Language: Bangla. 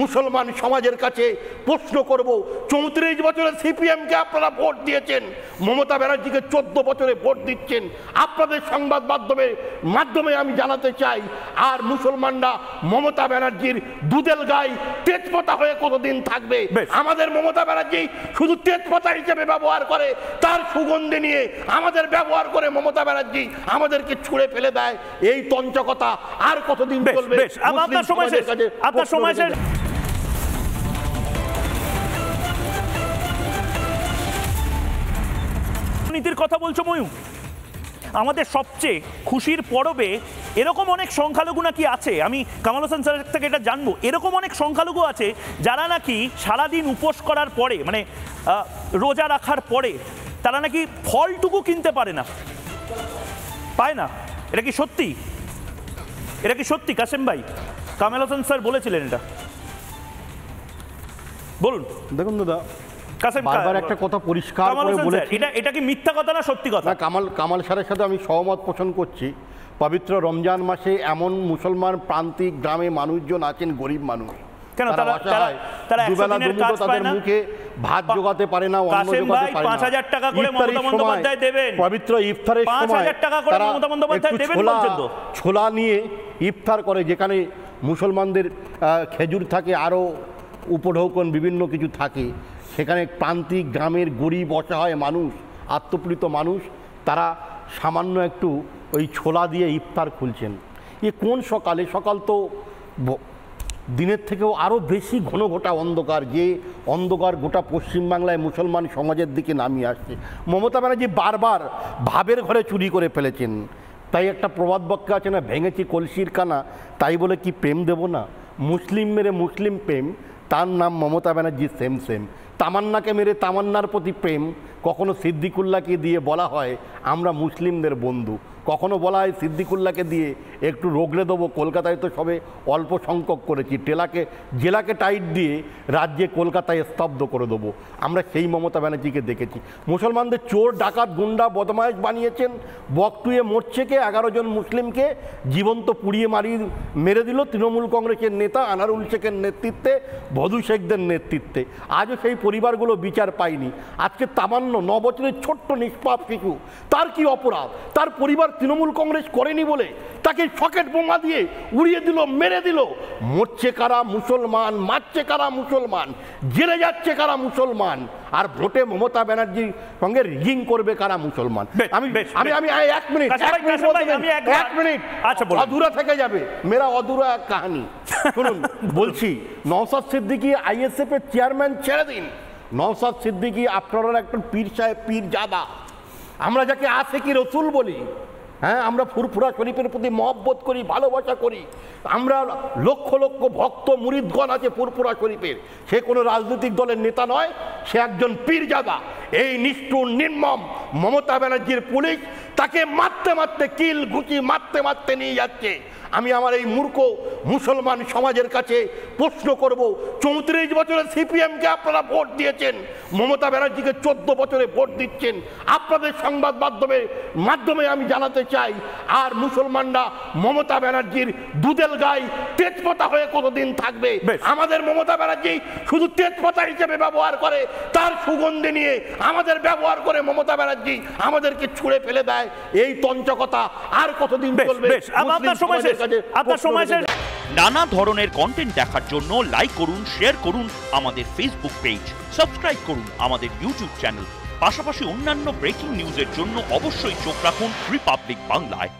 মুসলমান সমাজের কাছে প্রশ্ন করব, ৩৪ বছরে সিপিএমকে আপনারা ভোট দিয়েছেন, মমতা ব্যানার্জিকে ১৪ বছরে ভোট দিচ্ছেন। আপনাদের সংবাদ মাধ্যমে আমি জানাতে চাই, আর মুসলমানরা মমতা ব্যানার্জির দুধেল গাই তেজপাতা হয়ে কতদিন থাকবে? আমাদের মমতা ব্যানার্জি শুধু তেজপাতা হিসেবে ব্যবহার করে, তার সুগন্ধি নিয়ে আমাদের ব্যবহার করে মমতা ব্যানার্জি আমাদেরকে ছুঁড়ে ফেলে দেয়। এই তঞ্চকতা আর কতদিন চলবে? আপনার সময় শেষ। নীতির কথা বলছো ময়ূর, আমাদের সবচেয়ে খুশির পরবে এরকম অনেক সংখ্যালঘু নাকি আছে, আমি কামাল হোসেন স্যারের থেকে এটা জানবো, এরকম অনেক সংখ্যালঘু আছে যারা নাকি সারাদিন উপোস করার পরে, মানে রোজা রাখার পরে তারা নাকি ফলটুকু কিনতে পারে না, পায় না। এটা কি সত্যি? এটা কি সত্যি কাসেম ভাই? কামাল হোসেন স্যার বলেছিলেন এটা, বলুন। দেখুন দাদা, বারবার একটা কথা পরিষ্কার করে বলেছি, এটা কি মিথ্যা কথা না সত্যি কথা? কামাল স্যারের সাথে আমি সহমত পোষণ করছি। পবিত্র রমজান মাসে এমন মুসলমান প্রান্তিক গ্রামে মানুষজন আছেন, গরিব মানুষ, কেন দুবেলা দুমুঠো তাদের মুখে ভাত জোগাতে পারে না, অন্ন জোগাতে পারে না। ৫০০০ টাকা করে মমতা বন্দ্যোপাধ্যায় দেবেন, পবিত্র ইফতারের সময় ৫০০০ টাকা করে মমতা বন্দ্যোপাধ্যায় দেবেন বলছেন তো। ছোলা নিয়ে ইফতার করে, যেখানে মুসলমানদের খেজুর থাকে, আরও উপঢৌকন বিভিন্ন কিছু থাকে, সেখানে প্রান্তিক গ্রামের গরিব অসহায় মানুষ, আত্মপ্রীত মানুষ, তারা সামান্য একটু ওই ছোলা দিয়ে ইফতার খুলছেন। এ কোন সকালে? সকাল তো দিনের থেকেও আরও বেশি ঘন ঘটা অন্ধকার, যে অন্ধকার গোটা পশ্চিমবাংলায় মুসলমান সমাজের দিকে নামিয়ে আসছে। মমতা ব্যানার্জি বারবার ভাবের ঘরে চুরি করে ফেলেছেন। তাই একটা প্রবাদ বাক্য আছে না, ভেঙেছি কলসির কানা, তাই বলে কি প্রেম দেব না? মুসলিম মেরে মুসলিম প্রেম, তার নাম মমতা ব্যানার্জি সেম সেম। তামান্নাকে মেরে তামান্নার প্রতি প্রেম, কখনো সিদ্দিকুল্লাহকে দিয়ে বলা হয় আমরা মুসলিমদের বন্ধু, কখনো বলা হয় সিদ্দিকুল্লাহকে দিয়ে একটু রগড়ে দেবো, কলকাতায় তো সবে অল্প সংখ্যক করেছি, জেলাকে টাইট দিয়ে রাজ্যে কলকাতায় স্তব্ধ করে দেবো। আমরা সেই মমতা ব্যানার্জিকে দেখেছি। মুসলমানদের চোর, ডাকাত, গুন্ডা, বদমায়েশ বানিয়েছেন। বকটুয়ে মোর্চেকে 11 জন মুসলিমকে জীবন্ত পুড়িয়ে মেরে দিল তৃণমূল কংগ্রেসের নেতা আনারুল শেখের নেতৃত্বে, ভদু শেখদের নেতৃত্বে। আজও সেই পরিবারগুলো বিচার পায়নি। আজকে তামান্ন 9 বছরের ছোট্ট নিষ্পাপ শিশু, তার কি অপরাধ? তার পরিবার তৃণমূল কংগ্রেস করেনি বলে তাকে সকেট বোমা দিয়ে উড়িয়ে দিল, মেরে দিল। মরছে কারা? মুসলমান। মারছে কারা? মুসলমান। জেলে যাচ্ছে কারা? মুসলমান। আর ভোটে মমতা ব্যানার্জির সঙ্গে রিগিং করবে কারা? মুসলমান। আমি 1 মিনিট অধুরা থেকে যাবে, মেরা অধুরা কাহানি শুনুন। বলছি, নওশাদ সিদ্দিকী আইএসএফ এর চেয়ারম্যান ছেড়ে দিন। নওশাদ সিদ্দিকী আপনারা একটা পীর সাহেব, পীরজাদা, আমরা যাকে আশিকি রসুল বলি। হ্যাঁ, আমরা ফুরফুরা শরীফের প্রতি মহব্বত করি, ভালোবাসা করি। আমরা লক্ষ লক্ষ ভক্ত মুরিদগণ আছে ফুরফুরা শরীফের। সে কোনো রাজনৈতিক দলের নেতা নয়, সে একজন পীরজাদা। এই নিষ্ঠুর নির্মম মমতা ব্যানার্জির পুলিশ তাকে মারতে মারতে, কিল ঘুষি মারতে মারতে নিয়ে যাচ্ছে। আমি আমার এই মূর্খ মুসলমান সমাজের কাছে প্রশ্ন করব, ৩৪ বছরে সিপিএমকে আপনারা ভোট দিয়েছেন, মমতা ব্যানার্জিকে ১৪ বছরে ভোট দিচ্ছেন। আপনাদের সংবাদ মাধ্যমে আমি জানাতে চাই, আর মুসলমানরা মমতা ব্যানার্জির দুধেল গাই তেজপাতা হয়ে কতদিন থাকবে? আমাদের মমতা ব্যানার্জি শুধু তেজপাতা হিসেবে ব্যবহার করে, তার সুগন্ধি নিয়ে আমাদের ব্যবহার করে মমতা ব্যানার্জি আমাদেরকে ছুঁড়ে ফেলে দেয়। এই তঞ্চকতা আর কতদিন চলবে? নানা ধরনের কন্টেন্ট দেখার জন্য লাইক করুন, শেয়ার করুন আমাদের ফেসবুক পেজ, সাবস্ক্রাইব করুন আমাদের ইউটিউব চ্যানেল। পাশাপাশি অন্যান্য ব্রেকিং নিউজের জন্য অবশ্যই চোখ রাখুন রিপাবলিক বাংলায়।